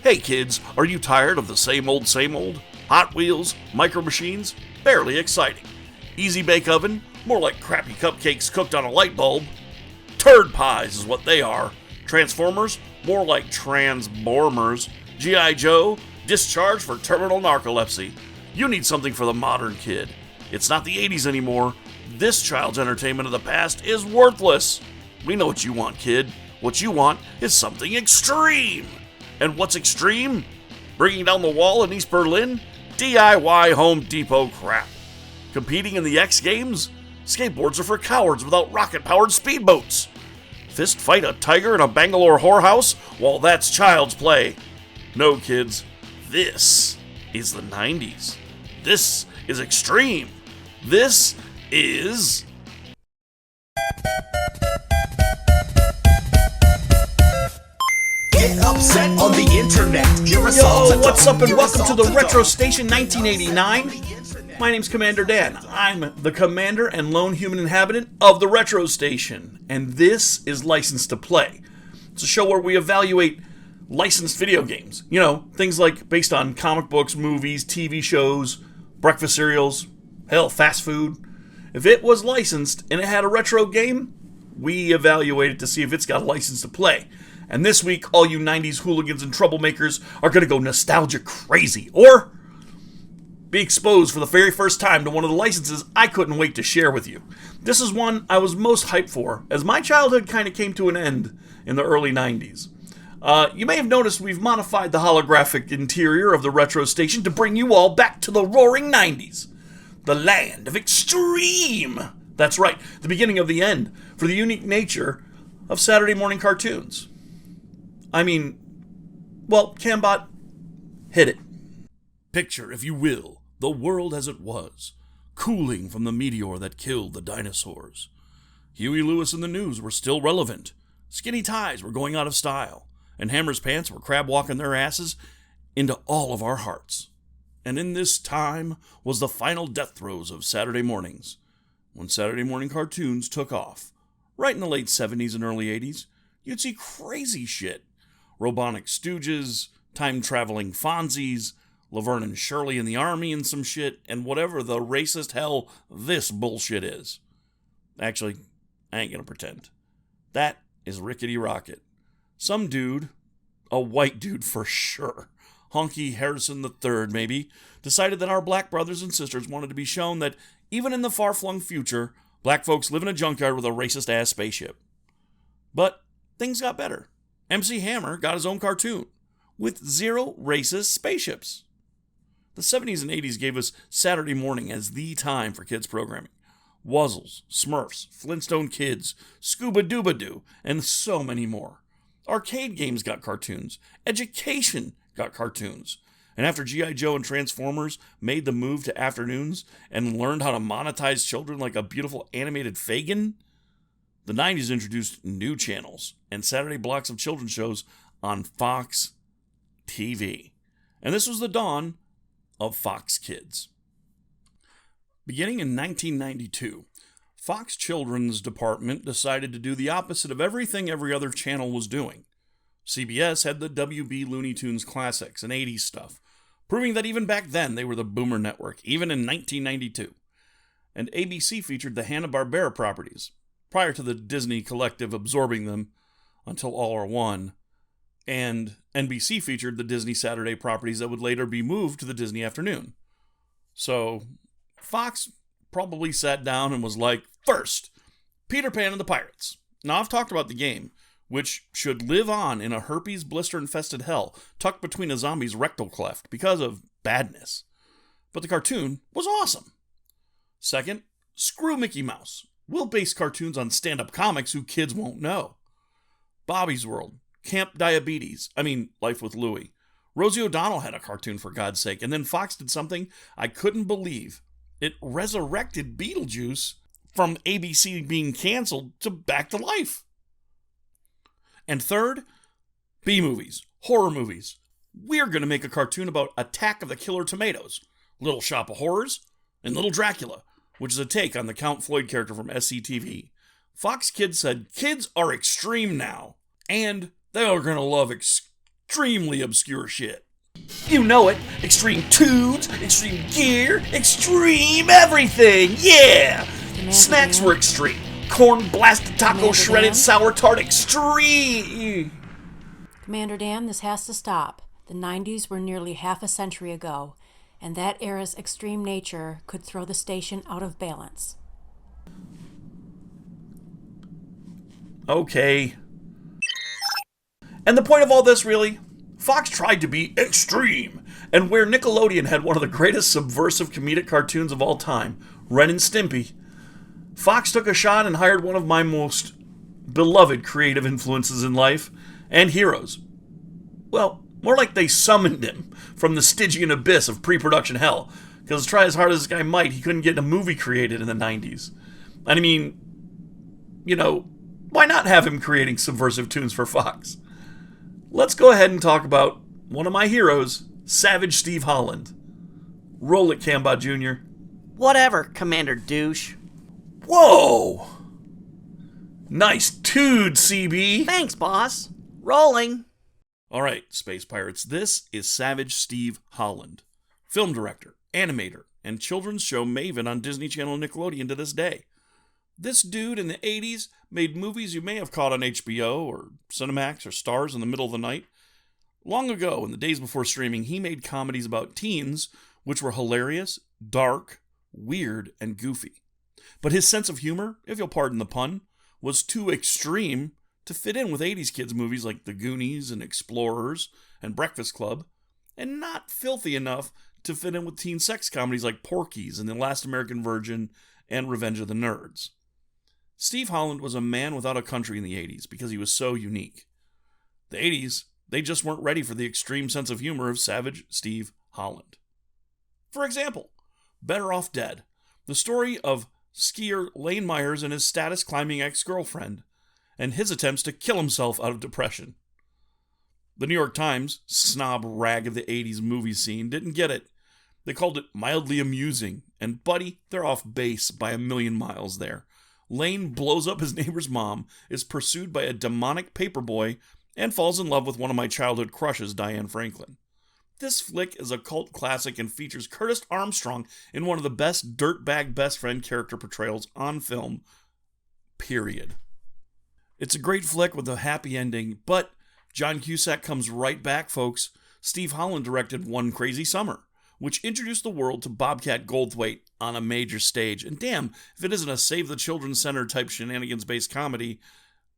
Hey kids, are you tired of the same old same old? Hot Wheels, Micro Machines, barely exciting. Easy Bake Oven, more like crappy cupcakes cooked on a light bulb. Turd pies is what they are. Transformers, more like transbormers. G.I. Joe, discharged for terminal narcolepsy. You need something for the modern kid. It's not the 80s anymore. This child's entertainment of the past is worthless. We know what you want, kid. What you want is something extreme. And what's extreme? Bringing down the wall in East Berlin? DIY Home Depot crap. Competing in the X Games? Skateboards are for cowards without rocket-powered speedboats. Fist fight a tiger in a Bangalore whorehouse? Well, that's child's play. No, kids. This is the 90s. This is extreme. This is... Get upset on the internet. Yo, what's up and welcome to the Retro Station 1989. My name's Commander Dan. I'm the commander and lone human inhabitant of the Retro Station. And this is License to Play. It's a show where we evaluate licensed video games. You know, things like based on comic books, movies, TV shows, breakfast cereals, hell, fast food. If it was licensed and it had a retro game, we evaluate it to see if it's got a license to play. And this week, all you 90s hooligans and troublemakers are going to go nostalgia crazy, or be exposed for the very first time to one of the licenses I couldn't wait to share with you. This is one I was most hyped for, as my childhood kind of came to an end in the early 90s. You may have noticed we've modified the holographic interior of the Retro Station to bring you all back to the roaring 90s. The land of extreme. That's right, the beginning of the end, for the unique nature of Saturday morning cartoons. Cambot, hit it. Picture, if you will, the world as it was, cooling from the meteor that killed the dinosaurs. Huey Lewis and the News were still relevant. Skinny ties were going out of style, and Hammer's pants were crab walking their asses into all of our hearts. And in this time was the final death throes of Saturday mornings, when Saturday morning cartoons took off. Right in the late 70s and early 80s, you'd see crazy shit. Robonic Stooges, time-traveling Fonzies, Laverne and Shirley in the Army and some shit, and whatever the racist hell this bullshit is. Actually, I ain't gonna pretend. That is Rickety Rocket. Some dude, a white dude for sure, Honky Harrison III maybe, decided that our black brothers and sisters wanted to be shown that even in the far-flung future, black folks live in a junkyard with a racist-ass spaceship. But things got better. MC Hammer got his own cartoon, with 0 racist spaceships. The 70s and 80s gave us Saturday morning as the time for kids programming. Wuzzles, Smurfs, Flintstone Kids, Scuba Dooba Doo, and so many more. Arcade games got cartoons. Education got cartoons. And after G.I. Joe and Transformers made the move to afternoons and learned how to monetize children like a beautiful animated Fagin, the 90s introduced new channels and Saturday blocks of children's shows on Fox TV. And this was the dawn of Fox Kids. Beginning in 1992, Fox Children's Department decided to do the opposite of everything every other channel was doing. CBS had the WB Looney Tunes classics and 80s stuff, proving that even back then they were the boomer network, even in 1992. And ABC featured the Hanna-Barbera properties, prior to the Disney collective absorbing them until all are one. And NBC featured the Disney Saturday properties that would later be moved to the Disney Afternoon. So Fox probably sat down and was like, first, Peter Pan and the Pirates. Now, I've talked about the game, which should live on in a herpes blister-infested hell tucked between a zombie's rectal cleft because of badness. But the cartoon was awesome. Second, screw Mickey Mouse. We'll base cartoons on stand-up comics who kids won't know. Bobby's World, Camp Diabetes, Life with Louie. Rosie O'Donnell had a cartoon, for God's sake, and then Fox did something I couldn't believe. It resurrected Beetlejuice from ABC being canceled to back to life. And third, B-movies, horror movies. We're going to make a cartoon about Attack of the Killer Tomatoes, Little Shop of Horrors, and Little Dracula, which is a take on the Count Floyd character from SCTV. Fox Kids said kids are extreme now, and they are going to love extremely obscure shit. You know it. Extreme tunes, extreme gear, extreme everything. Yeah. Snacks were extreme. Corn blasted taco shredded sour tart extreme. Commander Dan, this has to stop. The 90s were nearly half a century ago, and that era's extreme nature could throw the station out of balance. Okay. And the point of all this, really? Fox tried to be extreme, and where Nickelodeon had one of the greatest subversive comedic cartoons of all time, Ren and Stimpy, Fox took a shot and hired one of my most beloved creative influences in life and heroes. Well, more like they summoned him from the Stygian abyss of pre-production hell, because try as hard as this guy might, he couldn't get a movie created in the 90s. And I mean, why not have him creating subversive tunes for Fox? Let's go ahead and talk about one of my heroes, Savage Steve Holland. Roll it, Cambot Jr. Whatever, Commander Douche. Whoa! Nice tood, CB! Thanks, boss. Rolling. Alright, Space Pirates, this is Savage Steve Holland. Film director, animator, and children's show maven on Disney Channel and Nickelodeon to this day. This dude in the 80s made movies you may have caught on HBO or Cinemax or Starz in the middle of the night. Long ago, in the days before streaming, he made comedies about teens, which were hilarious, dark, weird, and goofy. But his sense of humor, if you'll pardon the pun, was too extreme to fit in with 80s kids' movies like The Goonies and Explorers and Breakfast Club, and not filthy enough to fit in with teen sex comedies like Porky's and The Last American Virgin and Revenge of the Nerds. Steve Holland was a man without a country in the 80s because he was so unique. The 80s, they just weren't ready for the extreme sense of humor of Savage Steve Holland. For example, Better Off Dead, the story of skier Lane Myers and his status-climbing ex-girlfriend, and his attempts to kill himself out of depression. The New York Times, snob rag of the 80s movie scene, didn't get it. They called it mildly amusing, and buddy, they're off base by a million miles there. Lane blows up his neighbor's mom, is pursued by a demonic paperboy, and falls in love with one of my childhood crushes, Diane Franklin. This flick is a cult classic and features Curtis Armstrong in one of the best dirtbag best friend character portrayals on film, period. It's a great flick with a happy ending, but John Cusack comes right back, folks. Steve Holland directed One Crazy Summer, which introduced the world to Bobcat Goldthwait on a major stage. And damn, if it isn't a Save the Children Center type shenanigans-based comedy,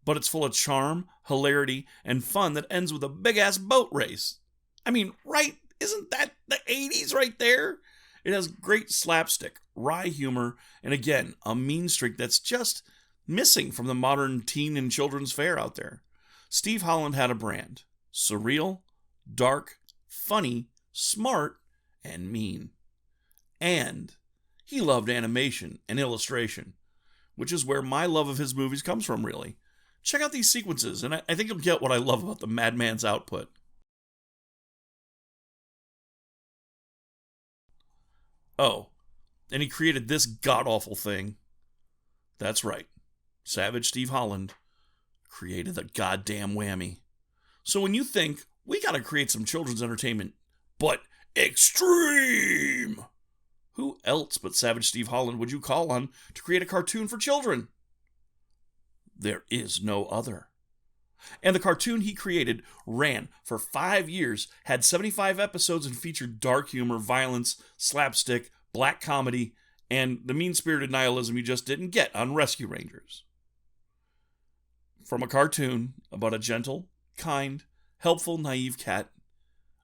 but it's full of charm, hilarity, and fun that ends with a big-ass boat race. I mean, right? Isn't that the 80s right there? It has great slapstick, wry humor, and again, a mean streak that's just missing from the modern teen and children's fare out there. Steve Holland had a brand. Surreal, dark, funny, smart, and mean. And he loved animation and illustration, which is where my love of his movies comes from, really. Check out these sequences, and I think you'll get what I love about the madman's output. Oh, and he created this god-awful thing. That's right. Savage Steve Holland created the goddamn whammy. So when you think, we gotta create some children's entertainment, but extreme, who else but Savage Steve Holland would you call on to create a cartoon for children? There is no other. And the cartoon he created ran for 5 years, had 75 episodes, and featured dark humor, violence, slapstick, black comedy, and the mean-spirited nihilism you just didn't get on Rescue Rangers. From a cartoon about a gentle, kind, helpful, naive cat,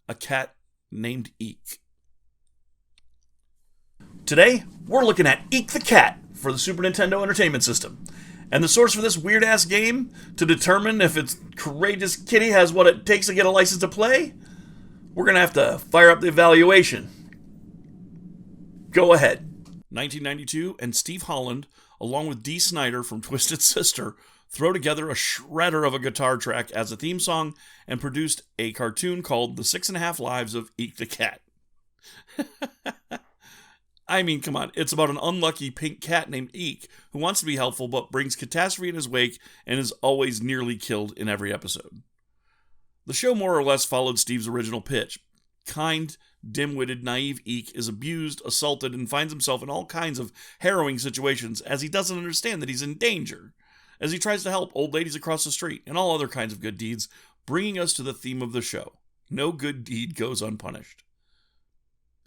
a cat named Eek. Today, we're looking at Eek the Cat for the Super Nintendo Entertainment System. And the source for this weird-ass game, to determine if its courageous kitty has what it takes to get a license to play, we're going to have to fire up the evaluation. Go ahead. 1992, and Steve Holland, along with Dee Snider from Twisted Sister, throw together a shredder of a guitar track as a theme song and produced a cartoon called The 6.5 Lives of Eek the Cat. I mean, come on, it's about an unlucky pink cat named Eek who wants to be helpful but brings catastrophe in his wake and is always nearly killed in every episode. The show more or less followed Steve's original pitch. Kind, dim-witted, naive Eek is abused, assaulted, and finds himself in all kinds of harrowing situations as he doesn't understand that he's in danger, as he tries to help old ladies across the street and all other kinds of good deeds, bringing us to the theme of the show. No good deed goes unpunished.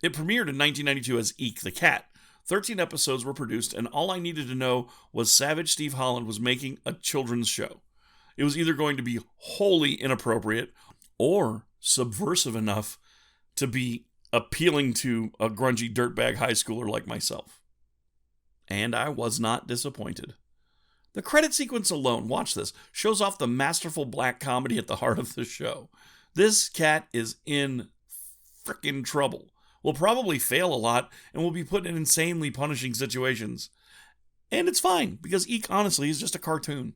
It premiered in 1992 as Eek the Cat. 13 episodes were produced, and all I needed to know was Savage Steve Holland was making a children's show. It was either going to be wholly inappropriate or subversive enough to be appealing to a grungy dirtbag high schooler like myself. And I was not disappointed. The credit sequence alone, watch this, shows off the masterful black comedy at the heart of the show. This cat is in frickin' trouble. Will probably fail a lot and will be put in insanely punishing situations. And it's fine, because Eek honestly is just a cartoon.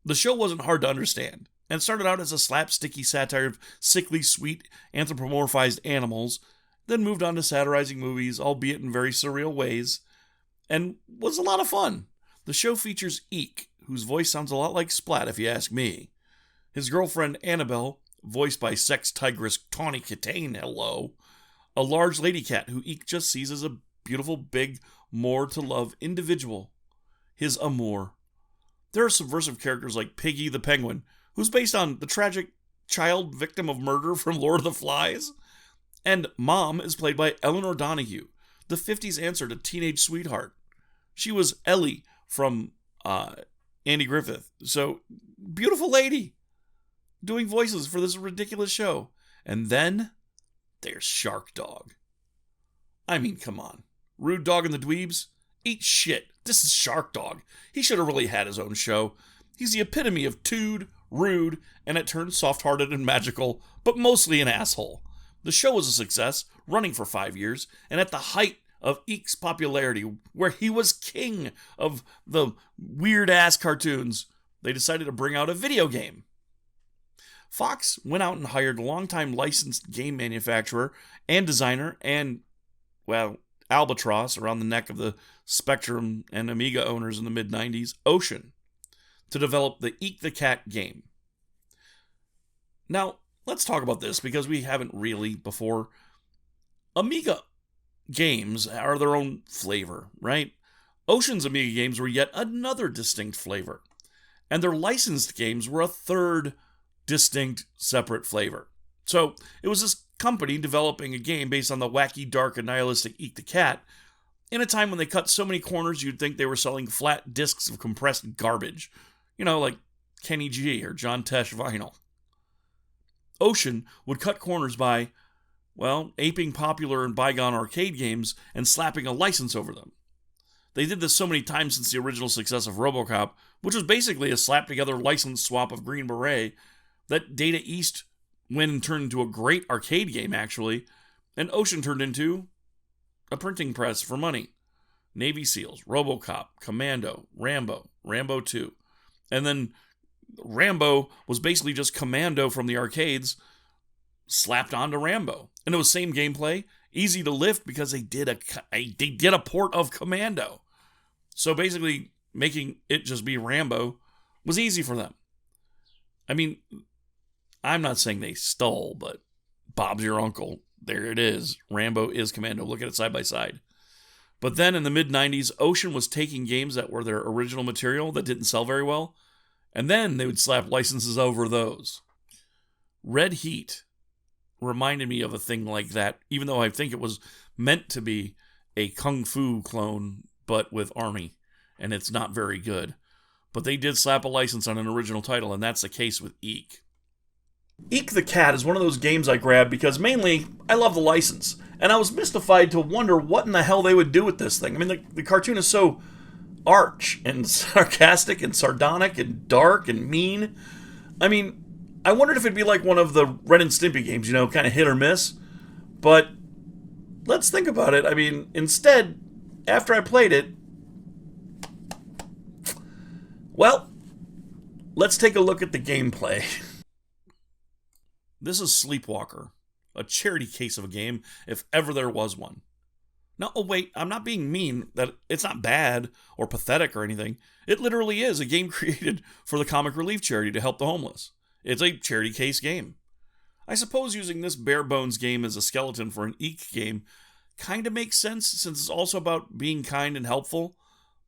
The show wasn't hard to understand, and started out as a slapsticky satire of sickly sweet anthropomorphized animals, then moved on to satirizing movies, albeit in very surreal ways, and was a lot of fun. The show features Eek, whose voice sounds a lot like Splat if you ask me. His girlfriend Annabelle, voiced by sex tigress Tawny Kitane, hello. A large lady cat who Eek just sees as a beautiful, big, more-to-love individual. His amour. There are subversive characters like Piggy the Penguin, who's based on the tragic child victim of murder from Lord of the Flies. And Mom is played by Eleanor Donahue, the 50s answer to Teenage Sweetheart. She was Ellie from Andy Griffith. So, beautiful lady doing voices for this ridiculous show. And then there's Shark Dog. I mean, come on. Rude Dog and the Dweebs? Eat shit. This is Shark Dog. He should have really had his own show. He's the epitome of tude, rude, and at turns soft-hearted and magical, but mostly an asshole. The show was a success, running for 5 years, and at the height of Eek's popularity, where he was king of the weird-ass cartoons, they decided to bring out a video game. Fox went out and hired longtime licensed game manufacturer and designer and, well, albatross around the neck of the Spectrum and Amiga owners in the mid-90s, Ocean, to develop the Eek the Cat game. Now, let's talk about this because we haven't really before. Amiga games are their own flavor, right? Ocean's Amiga games were yet another distinct flavor, and their licensed games were a third distinct, separate flavor. So, it was this company developing a game based on the wacky, dark, and nihilistic Eek the Cat in a time when they cut so many corners you'd think they were selling flat discs of compressed garbage. You know, like Kenny G or John Tesh vinyl. Ocean would cut corners by, well, aping popular and bygone arcade games and slapping a license over them. They did this so many times since the original success of RoboCop, which was basically a slap-together license swap of Green Beret, that Data East went and turned into a great arcade game, actually, and Ocean turned into a printing press for money. Navy SEALs, RoboCop, Commando, Rambo 2. And then Rambo was basically just Commando from the arcades slapped onto Rambo. And it was same gameplay, easy to lift because they did a port of Commando. So basically making it just be Rambo was easy for them. I mean, I'm not saying they stole, but Bob's your uncle. There it is. Rambo is Commando. Look at it side by side. But then in the mid-90s, Ocean was taking games that were their original material that didn't sell very well, and then they would slap licenses over those. Red Heat reminded me of a thing like that, even though I think it was meant to be a Kung Fu clone, but with Army, and it's not very good. But they did slap a license on an original title, and that's the case with Eek. Eek the Cat is one of those games I grabbed because mainly I love the license, and I was mystified to wonder what in the hell they would do with this thing. I mean, the cartoon is so arch and sarcastic and sardonic and dark and mean. I mean, I wondered if it'd be like one of the Ren and Stimpy games, you know, kind of hit or miss. But let's think about it. I mean, instead, after I played it, well, let's take a look at the gameplay. This is Sleepwalker, a charity case of a game, if ever there was one. Now, oh wait, I'm not being mean, that it's not bad or pathetic or anything. It literally is a game created for the Comic Relief charity to help the homeless. It's a charity case game. I suppose using this bare bones game as a skeleton for an Eek game kind of makes sense since it's also about being kind and helpful,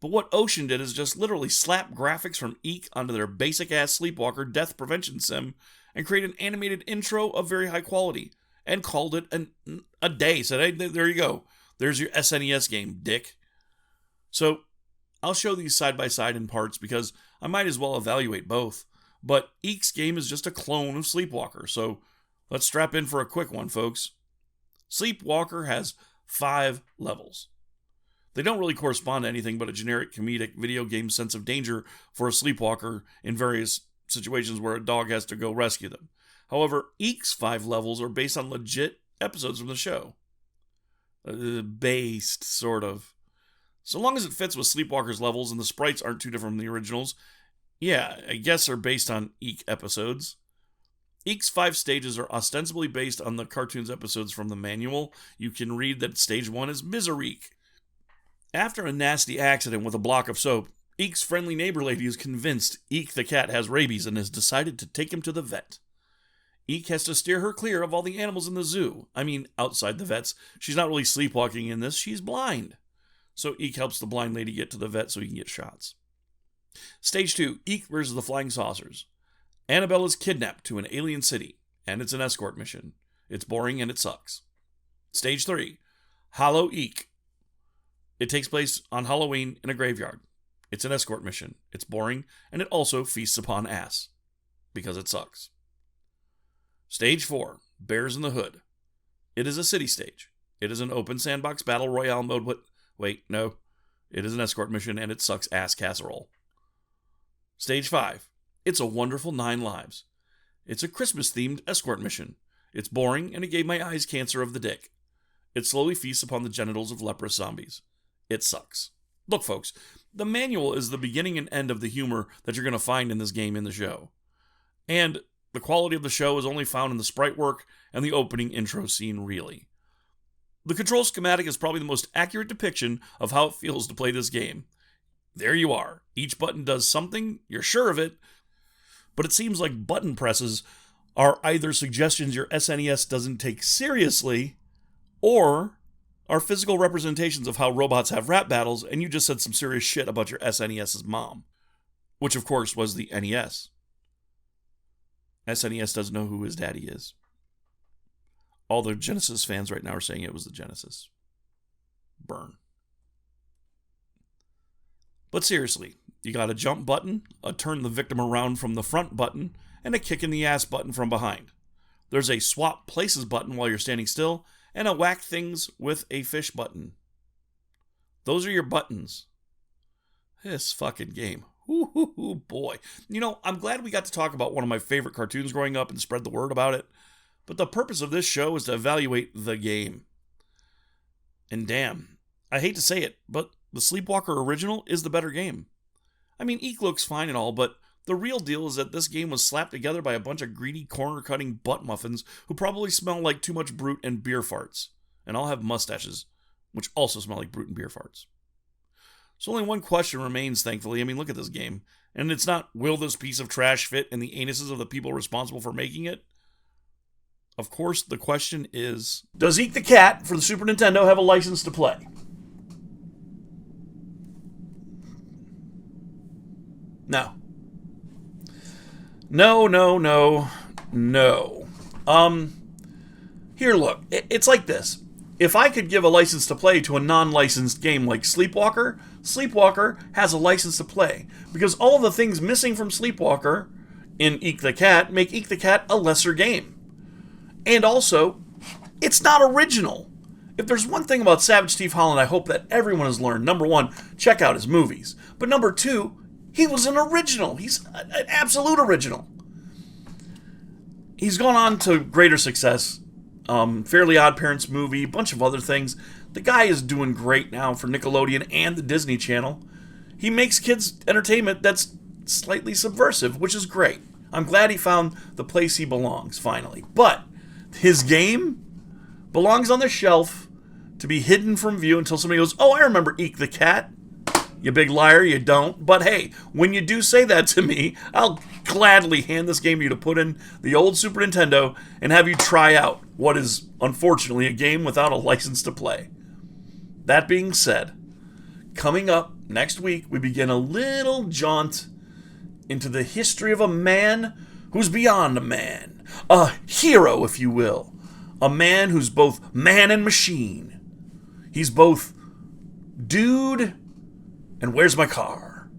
but what Ocean did is just literally slap graphics from Eek onto their basic ass Sleepwalker death prevention sim and create an animated intro of very high quality and called it a day. Said, hey, there you go. There's your SNES game, dick. So I'll show these side by side in parts because I might as well evaluate both. But Eek's game is just a clone of Sleepwalker, so let's strap in for a quick one, folks. Sleepwalker has 5 levels. They don't really correspond to anything but a generic comedic video game sense of danger for a sleepwalker in various situations where a dog has to go rescue them. However, Eek's 5 levels are based on legit episodes from the show. Based, sort of. So long as it fits with Sleepwalker's levels and the sprites aren't too different from the originals, yeah, I guess they're based on Eek episodes. Eek's 5 stages are ostensibly based on the cartoon's episodes from the manual. You can read that stage 1 is Misereek. After a nasty accident with a block of soap, Eek's friendly neighbor lady is convinced Eek the cat has rabies and has decided to take him to the vet. Eek has to steer her clear of all the animals in the zoo. I mean, outside the vets. She's not really sleepwalking in this, she's blind. So Eek helps the blind lady get to the vet so he can get shots. Stage 2, Eek versus the Flying Saucers. Annabelle is kidnapped to an alien city, and it's an escort mission. It's boring and it sucks. Stage 3, Hollow Eek. It takes place on Halloween in a graveyard. It's an escort mission. It's boring, and it also feasts upon ass. Because it sucks. Stage 4, Bears in the Hood. It is a city stage. It is an open sandbox battle royale mode, but wait, no. It is an escort mission, and it sucks ass casserole. Stage 5, It's a Wonderful 9 Lives. It's a Christmas-themed escort mission. It's boring, and it gave my eyes cancer of the dick. It slowly feasts upon the genitals of leprous zombies. It sucks. Look, folks, the manual is the beginning and end of the humor that you're going to find in this game in the show. And the quality of the show is only found in the sprite work and the opening intro scene, really. The control schematic is probably the most accurate depiction of how it feels to play this game. There you are. Each button does something, you're sure of it, but it seems like button presses are either suggestions your SNES doesn't take seriously, or are physical representations of how robots have rap battles and you just said some serious shit about your SNES's mom. Which, of course, was the NES. SNES doesn't know who his daddy is. All the Genesis fans right now are saying it was the Genesis. Burn. But seriously, you got a jump button, a turn the victim around from the front button, and a kick in the ass button from behind. There's a swap places button while you're standing still, and a whack things with a fish button. Those are your buttons. This fucking game. Ooh, boy. You know, I'm glad we got to talk about one of my favorite cartoons growing up and spread the word about it. But the purpose of this show is to evaluate the game. And damn, I hate to say it, but the Sleepwalker original is the better game. I mean, Eek looks fine and all, but the real deal is that this game was slapped together by a bunch of greedy, corner-cutting butt muffins who probably smell like too much brute and beer farts. And all have mustaches, which also smell like brute and beer farts. So only one question remains, thankfully. I mean, look at this game. And it's not, will this piece of trash fit in the anuses of the people responsible for making it? Of course, the question is, does Eek the Cat for the Super Nintendo have a license to play? No. No. Here, look. It's like this. If I could give a license to play to a non-licensed game like Sleepwalker, Sleepwalker has a license to play. Because all of the things missing from Sleepwalker in Eek the Cat make Eek the Cat a lesser game. And also, it's not original. If there's one thing about Savage Steve Holland I hope that everyone has learned, number one, check out his movies. But number two, he was an original. He's an absolute original. He's gone on to greater success. Fairly Odd Parents movie, a bunch of other things. The guy is doing great now for Nickelodeon and the Disney Channel. He makes kids entertainment that's slightly subversive, which is great. I'm glad he found the place he belongs, finally. But his game belongs on the shelf to be hidden from view until somebody goes, oh, I remember Eek the Cat. You big liar, you don't. But hey, when you do say that to me, I'll gladly hand this game to you to put in the old Super Nintendo and have you try out what is, unfortunately, a game without a license to play. That being said, coming up next week, we begin a little jaunt into the history of a man who's beyond a man. A hero, if you will. A man who's both man and machine. He's both dude and where's my car?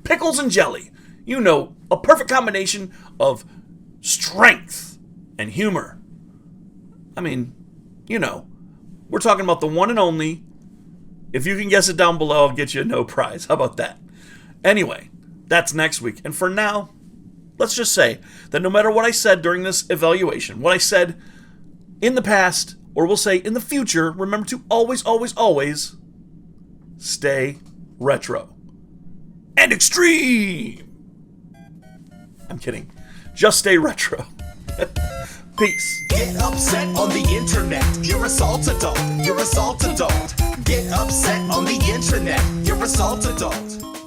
Pickles and jelly. You know, a perfect combination of strength and humor. I mean, you know, we're talking about the one and only. If you can guess it down below, I'll get you a no prize. How about that? Anyway, that's next week. And for now, let's just say that no matter what I said during this evaluation, what I said in the past, or we'll say in the future, remember to always, always, always stay retro and extreme. I'm kidding. Just stay retro. Peace. Get upset on the internet. You're a salt adult. You're a salt adult. Get upset on the internet. You're a salt adult.